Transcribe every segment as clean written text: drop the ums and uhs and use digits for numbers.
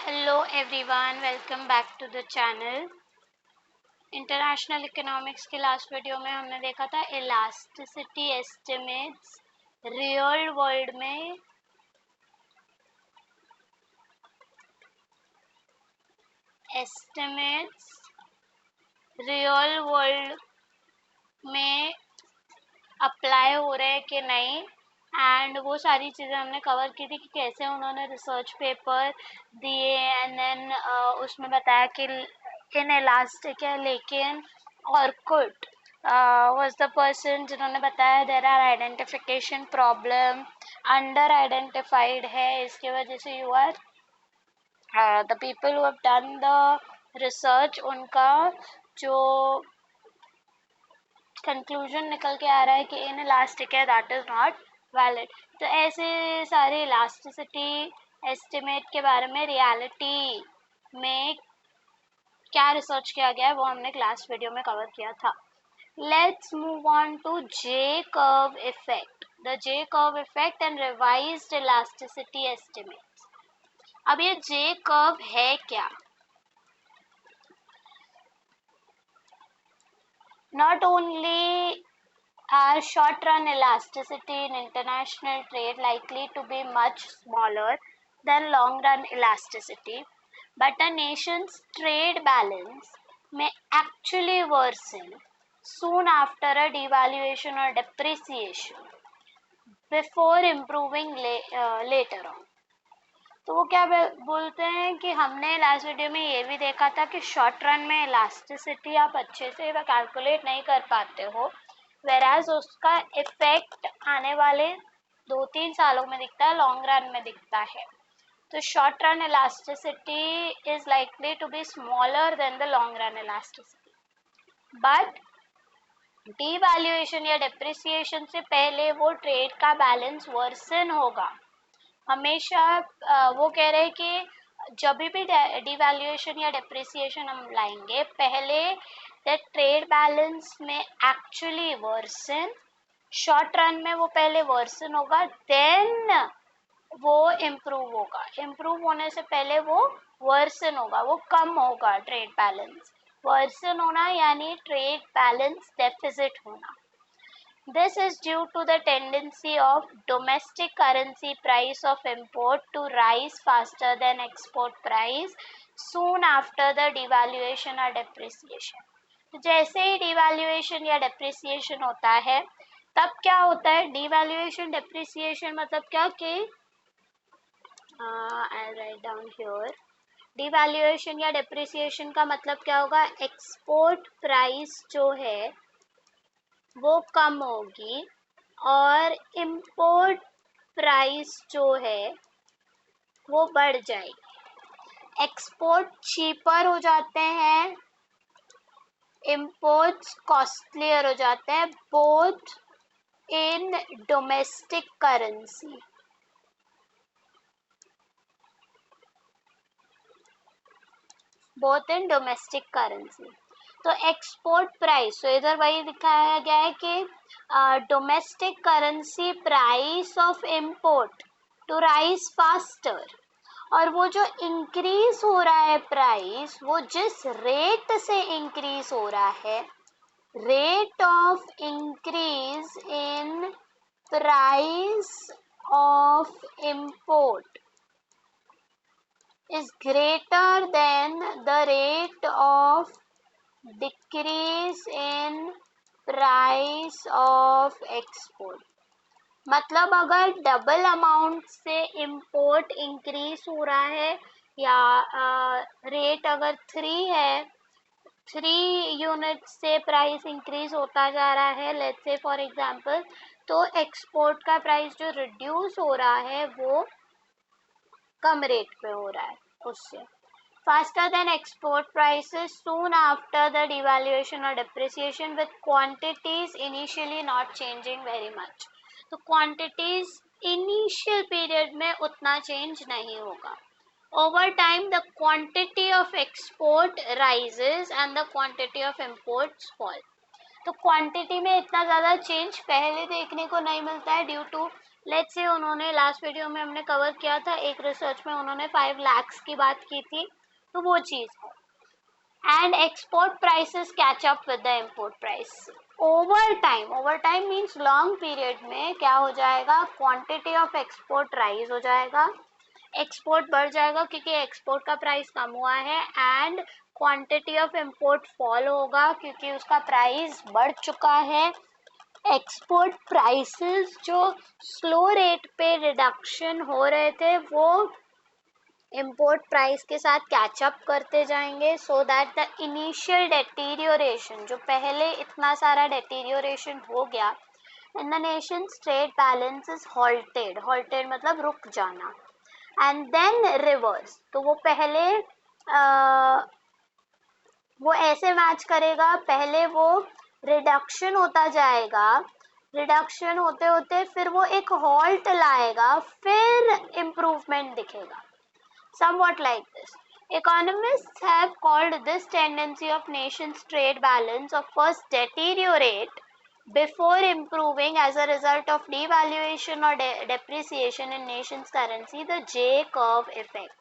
Hello everyone, welcome back to the channel. International economics के last video में हमने देखा था इलास्टिसिटी एस्टिमेट्स रियल वर्ल्ड में अप्लाई हो रहे हैं कि नहीं, एंड वो सारी चीज़ें हमने कवर की थी कि कैसे उन्होंने रिसर्च पेपर दिए एंड देन उसमें बताया कि इन इलास्टिक है, लेकिन ऑर्कुट was the person जिन्होंने बताया there are identification problem, under identified है, इसकी वजह से you are the people who have done the research उनका जो कंक्लूजन निकल के आ रहा है कि इन इलास्टिक है दैट इज नॉट वैलिड। तो ऐसे सारे इलास्टिसिटी एस्टिमेट के बारे में रियलिटी में क्या रिसर्च किया गया है वो हमने लास्ट वीडियो में कवर किया था। Let's move on to J curve effect, the J curve effect and revised elasticity estimates. अब ये जे कर्व है क्या? Not only are short-run elasticity in international trade likely to be much smaller than long-run elasticity, but a nation's trade balance may actually worsen soon after a devaluation or depreciation before improving later on. तो वो क्या बोलते हैं कि हमने last video में ये भी देखा था कि शॉर्ट रन में इलास्टिसिटी आप अच्छे से कैलकुलेट नहीं कर पाते हो, वेराज उसका इफेक्ट आने वाले 2-3 सालों में दिखता है, लॉन्ग रन में दिखता है। तो short run elasticity is likely to be smaller than the long run elasticity, but devaluation या डेप्रिसिएशन से पहले वो ट्रेड का बैलेंस वर्सन होगा। हमेशा वो कह रहे हैं कि जब भी डिवैल्यूएशन या डेप्रिसिएशन हम लाएंगे, पहले द ट्रेड बैलेंस में एक्चुअली वर्सन, शॉर्ट रन में वो पहले वर्सन होगा, देन वो इम्प्रूव होगा। इम्प्रूव होने से पहले वो वर्सन होगा, वो कम होगा ट्रेड बैलेंस। वर्सन होना यानी ट्रेड बैलेंस डेफिसिट होना। This is due to the tendency of domestic currency price of import to rise faster than export price soon after the devaluation or depreciation. तो जैसे ही devaluation या depreciation होता है तब क्या होता है? devaluation depreciation मतलब क्या कि I'll write down here. devaluation या depreciation का मतलब क्या होगा? export price जो है वो कम होगी और इंपोर्ट प्राइस जो है वो बढ़ जाएगी। एक्सपोर्ट चीपर हो जाते हैं, इंपोर्ट्स कॉस्टलियर हो जाते हैं, बोथ इन डोमेस्टिक करेंसी। तो एक्सपोर्ट प्राइस, तो इधर वही दिखाया गया है कि domestic currency price of import to rise faster, और वो जो इंक्रीज हो रहा है प्राइस, वो जिस रेट से इंक्रीज हो रहा है, rate of increase in price of import is greater than the rate of decrease in price of export। मतलब अगर डबल अमाउंट से इंपोर्ट इंक्रीज हो रहा है या रेट अगर 3 है, 3 यूनिट से प्राइस इंक्रीज होता जा रहा है, लेट्स से फॉर एग्जांपल, तो एक्सपोर्ट का प्राइस जो रिड्यूस हो रहा है वो कम रेट पे हो रहा है उससे। faster than export prices soon after the devaluation or depreciation with quantities initially not changing very much। तो quantities initial period में उतना change नहीं होगा। over time the quantity of export rises and the quantity of imports fall। तो quantity में इतना ज़्यादा change पहले देखने को नहीं मिलता है ड्यू टू लेट्स से उन्होंने लास्ट वीडियो में हमने कवर किया था, एक रिसर्च में उन्होंने 5 लाख की बात की थी, तो वो चीज़ है। And export prices catch up with the import price over time means long period में क्या हो जाएगा, क्वांटिटी ऑफ एक्सपोर्ट राइज हो जाएगा, एक्सपोर्ट बढ़ जाएगा क्योंकि एक्सपोर्ट का प्राइस कम हुआ है, and quantity of import fall होगा क्योंकि उसका प्राइस बढ़ चुका है। एक्सपोर्ट प्राइसेस जो स्लो रेट पे रिडक्शन हो रहे थे वो इंपोर्ट प्राइस के साथ कैचअप करते जाएंगे, सो दैट द इनिशियल डेटीरियोरेशन, जो पहले इतना सारा डेटीरियोरेशन हो गया in the Nations trade balance is halted मतलब रुक जाना, एंड देन रिवर्स, तो वो पहले वो ऐसे मैच करेगा, पहले वो रिडक्शन होता जाएगा, रिडक्शन होते होते फिर वो एक हॉल्ट लाएगा, फिर इम्प्रूवमेंट दिखेगा, somewhat like this. Economists have called this tendency of nations' trade balance of first deteriorate before improving as a result of devaluation or depreciation in nation's currency the J-curve effect.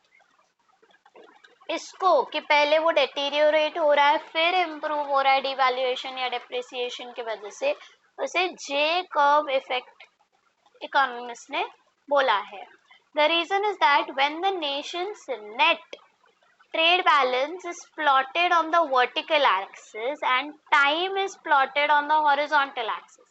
इसको कि पहले वो डेटीरियोरेट हो रहा है फिर improve हो रहा है डिवैल्यूएशन या डेप्रिसिएशन की वजह से, उसे जे कर्व इफेक्ट इकोनॉमिस्ट ने बोला है. The reason is that when the nation's net trade balance is plotted on the vertical axis and time is plotted on the horizontal axis,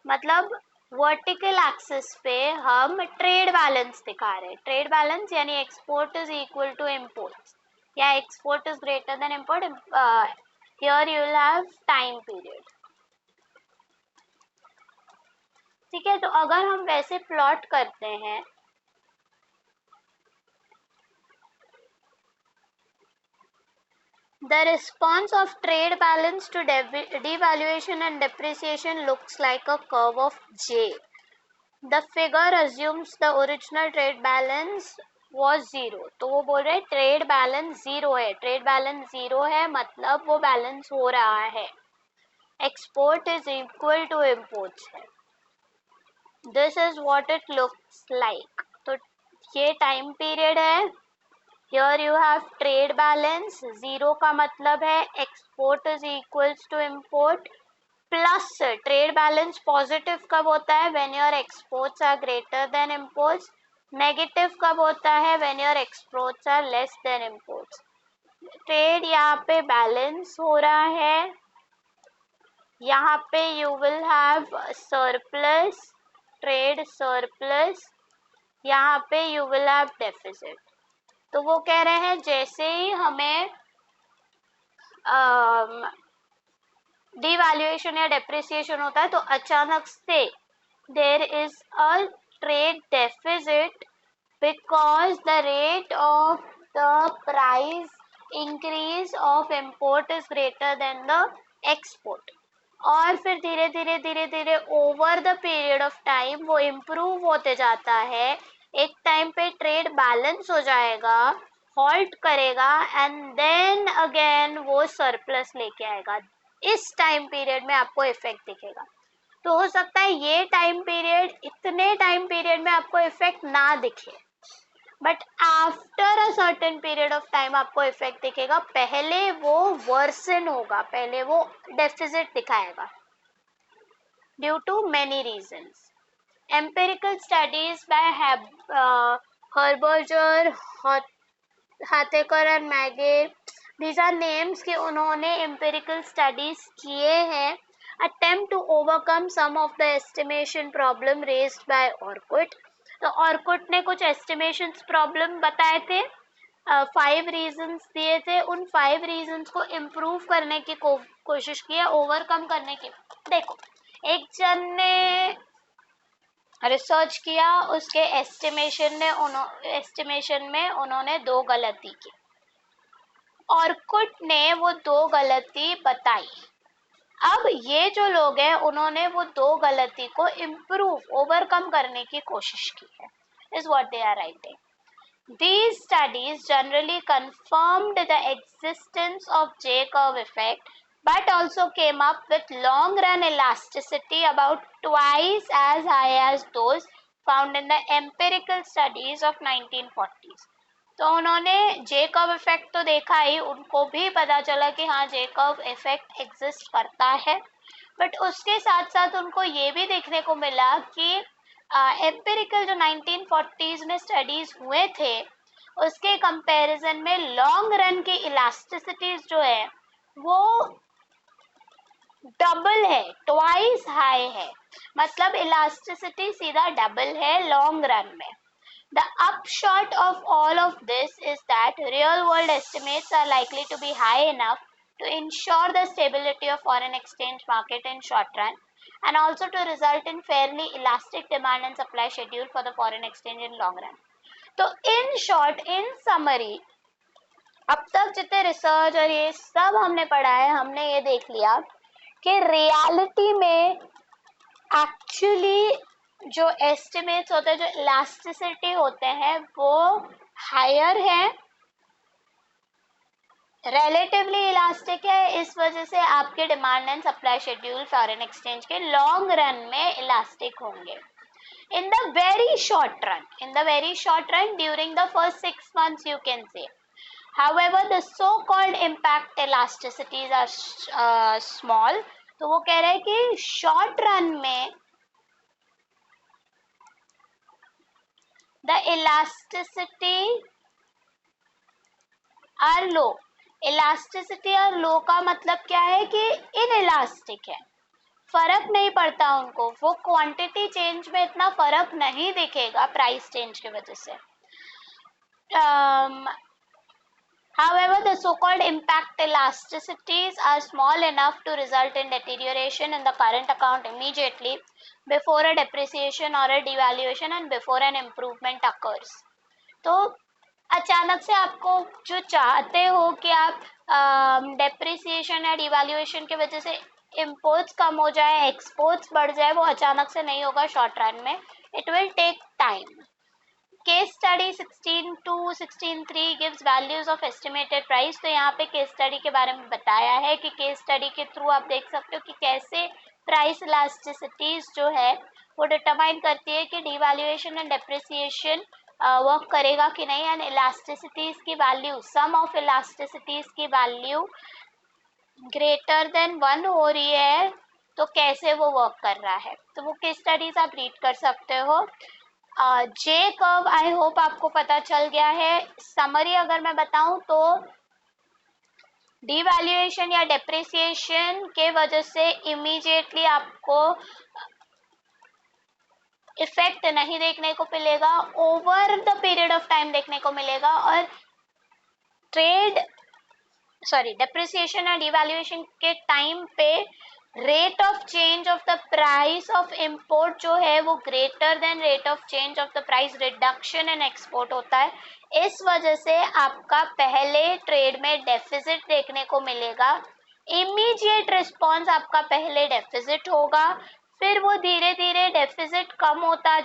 मतलब वर्टिकल एक्सिस पे हम ट्रेड बैलेंस दिखा रहे हैं, trade balance यानी export is equal to import या export is greater than import, here you will have time period. ठीक है, तो अगर हम वैसे प्लॉट करते हैं the response of trade balance to devaluation and depreciation looks like a curve of J. The figure assumes the original trade balance was zero. तो वो बोल रहे ट्रेड बैलेंस जीरो है, ट्रेड बैलेंस जीरो है मतलब वो बैलेंस हो रहा है, export is equal to imports है. This is what it looks like. तो ये टाइम पीरियड है. Here you have trade balance, zero का मतलब है export is equals to import, plus trade balance positive कब होता है, when your exports are greater than imports, negative कब होता है, when your exports are less than imports. Trade यहाँ पे बैलेंस हो रहा है, यहाँ पे you will have surplus, trade surplus, यहाँ पे you will have deficit. तो वो कह रहे हैं जैसे ही हमें डिवैल्यूएशन या डेप्रिसिएशन होता है तो अचानक से there is a trade deficit because the rate of the price increase of import is greater than the export, और फिर धीरे धीरे over the period of time वो इम्प्रूव होते जाता है. एक टाइम पे ट्रेड बैलेंस हो जाएगा, हॉल्ट करेगा, एंड देन अगेन वो सरप्लस लेके आएगा. इस टाइम पीरियड में आपको इफेक्ट दिखेगा. तो हो सकता है ये टाइम पीरियड, इतने टाइम पीरियड में आपको इफेक्ट ना दिखे, but after a certain period of time आपको इफेक्ट दिखेगा. पहले वो वर्सन होगा, पहले वो डेफिसिट दिखाएगा due to many reasons. Empirical studies by Herberger, Hathekar and Magee, these are names कि उन्होंने empirical studies किए हैं attempt to overcome some of the estimation problem raised by Orkut. तो Orkut ने कुछ estimations problem बताए थे, 5 reasons दिए थे, उन 5 reasons को improve करने की कोशिश की है, overcome करने की. देखो, एक जन ने रिसर्च किया, उसके एस्टिमेशन में उन्होंने 2 गलती की. ऑर्कुट ने वो 2 गलती बताई. अब ये जो लोग हैं उन्होंने वो 2 गलती को इम्प्रूव ओवरकम करने की कोशिश की है, is what they are writing. These studies generally confirmed the existence of J-curve effect, but also came up with long-run elasticity about twice as high as those found in the empirical studies of 1940s। तो उन्होंने जे curve effect तो देखा ही, उनको भी पता चला कि हाँ जे कर्व इफेक्ट एग्जिस्ट करता है, बट उसके साथ साथ उनको ये भी देखने को मिला कि एम्पिरिकल जो 1940s में स्टडीज हुए थे उसके कंपैरिजन में लॉन्ग रन की इलास्टिसिटीज जो है वो डबल है, ट्वाइस हाई है, मतलब इलास्टिसिटी सीधा डबल है लॉन्ग रन में। The upshot of all of this is that real world estimates are likely to be high enough to ensure the stability of foreign exchange market in short run and also to result in fairly elastic demand and supply schedule for the foreign exchange in long run। तो in short, in summary, अब तक जितने research और ये सब हमने पढ़ा है, हमने ये देख लिया कि रियलिटी में एक्चुअली जो एस्टिमेट्स होते हैं, जो इलास्टिसिटी होते हैं वो हायर है, रिलेटिवली इलास्टिक है, इस वजह से आपके demand and supply schedule foreign exchange के लॉन्ग रन में इलास्टिक होंगे। In the very short run during the first 6 months you can say, however the so called impact elasticities are small। तो वो कह रहे हैं कि शॉर्ट रन में the elasticity are low। Elasticity और लो का मतलब क्या है कि इनइलास्टिक है, फर्क नहीं पड़ता उनको, वो क्वांटिटी चेंज में इतना फर्क नहीं दिखेगा प्राइस चेंज की वजह से। However, the so-called impact elasticities are small enough to result in deterioration in the current account immediately before a depreciation or a devaluation and before an improvement occurs। तो अचानक से आपको जो चाहते हो कि आप डेप्रिसिएशन या डिवैल्यूएशन की वजह से इंपोर्ट्स कम हो जाए, एक्सपोर्ट्स बढ़ जाए, वो अचानक से नहीं होगा शॉर्ट रन में, it will take time. Case study 16.2-16.3 gives values of estimated price. तो यहाँ पे केस स्टडी के बारे में बताया है कि केस स्टडी के थ्रू आप देख सकते हो कि कैसे प्राइस इलास्टिसिटीज जो है वो डिटरमाइन करती है कि डिवैल्यूएशन एंड डेप्रिसिएशन वर्क करेगा कि नहीं, एंड इलास्टिसिटीज की वैल्यू, सम ऑफ इलास्टिसिटीज की वैल्यू ग्रेटर देन 1 हो रही है तो कैसे वो वर्क कर रहा है। तो वो केस स्टडीज आप रीड कर सकते हो। जे कर्व आई होप आपको पता चल गया है। समरी अगर मैं बताऊं तो डिवैल्यूएशन या डेप्रिसिएशन के वजह से इमीडिएटली आपको इफेक्ट नहीं देखने को मिलेगा, over the period of time देखने को मिलेगा। और डेप्रिसिएशन या डिवैल्यूएशन के टाइम पे rate of change of the price of import जो है वो greater than rate of change of the price reduction in export होता है। इस वजह से आपका पहले ट्रेड में डेफिसिट देखने को मिलेगा, इमीडिएट रिस्पॉन्स आपका पहले डेफिसिट होगा, फिर वो धीरे धीरे डेफिसिट कम होता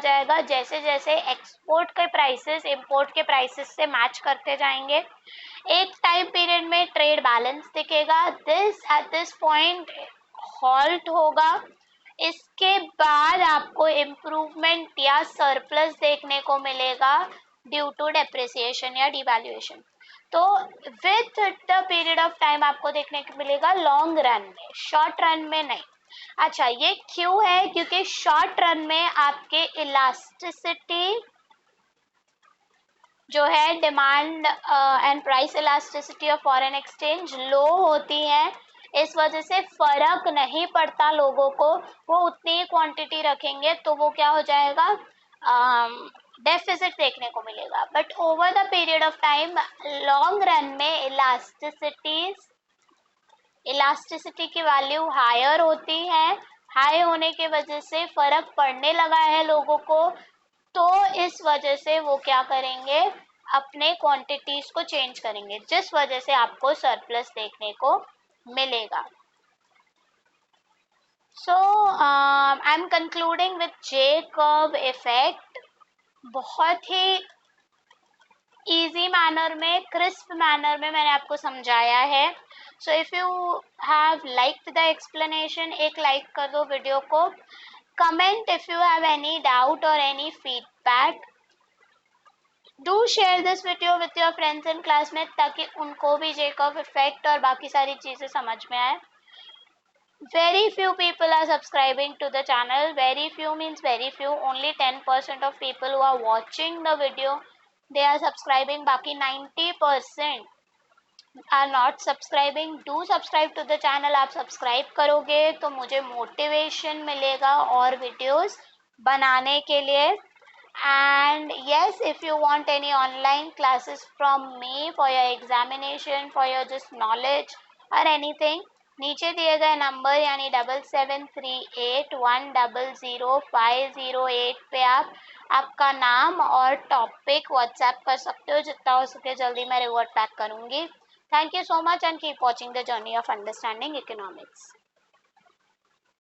जाएगा जैसे जैसे एक्सपोर्ट के प्राइसेस इंपोर्ट के प्राइसेस से मैच करते जाएंगे। एक टाइम पीरियड में ट्रेड बैलेंस दिखेगा, एट दिस पॉइंट हॉल्ट होगा, इसके बाद आपको इम्प्रूवमेंट या सरप्लस देखने को मिलेगा ड्यू टू डेप्रिसिएशन या डिवैल्यूएशन। तो with the period of time आपको देखने को मिलेगा लॉन्ग रन में, शॉर्ट रन में नहीं। अच्छा, ये क्यों है? क्योंकि शॉर्ट रन में आपके इलास्टिसिटी जो है, demand and price elasticity of foreign exchange low होती है, इस वजह से फर्क नहीं पड़ता लोगों को, वो उतनी ही क्वांटिटी रखेंगे तो वो क्या हो जाएगा, डेफिसिट देखने को मिलेगा। But over the period of time long run में इलास्टिसिटी की वैल्यू हायर होती है, हाई होने के वजह से फर्क पड़ने लगा है लोगों को, तो इस वजह से वो क्या करेंगे, अपने क्वांटिटीज को चेंज करेंगे, जिस वजह से आपको सरप्लस देखने को मिलेगा। So I am concluding with J curve effect. बहुत ही इजी मैनर में, क्रिस्प मैनर में मैंने आपको समझाया है। So if you have liked the explanation, एक लाइक कर दो वीडियो को। comment if you have any doubt or any feedback. Do share this video with your friends and classmates ताकि उनको भी जेकब इफेक्ट और बाकी सारी चीजें समझ में आए. Very few people are subscribing to the channel. Very few means very few. Only 10% of people who are watching the video, they are subscribing. बाकी 90% are not subscribing. Do subscribe to the channel. आप subscribe करोगे तो मुझे motivation मिलेगा और videos बनाने के लिए. And yes, if you want any online classes from me for your examination, for your just knowledge or anything, नीचे दिए गए नंबर यानी 7738100508 पे आप आपका नाम और टॉपिक व्हाट्सएप कर सकते हो. जितना हो सके जल्दी मैं रिवर्ट बैक करूँगी. Thank you so much and keep watching the journey of understanding economics.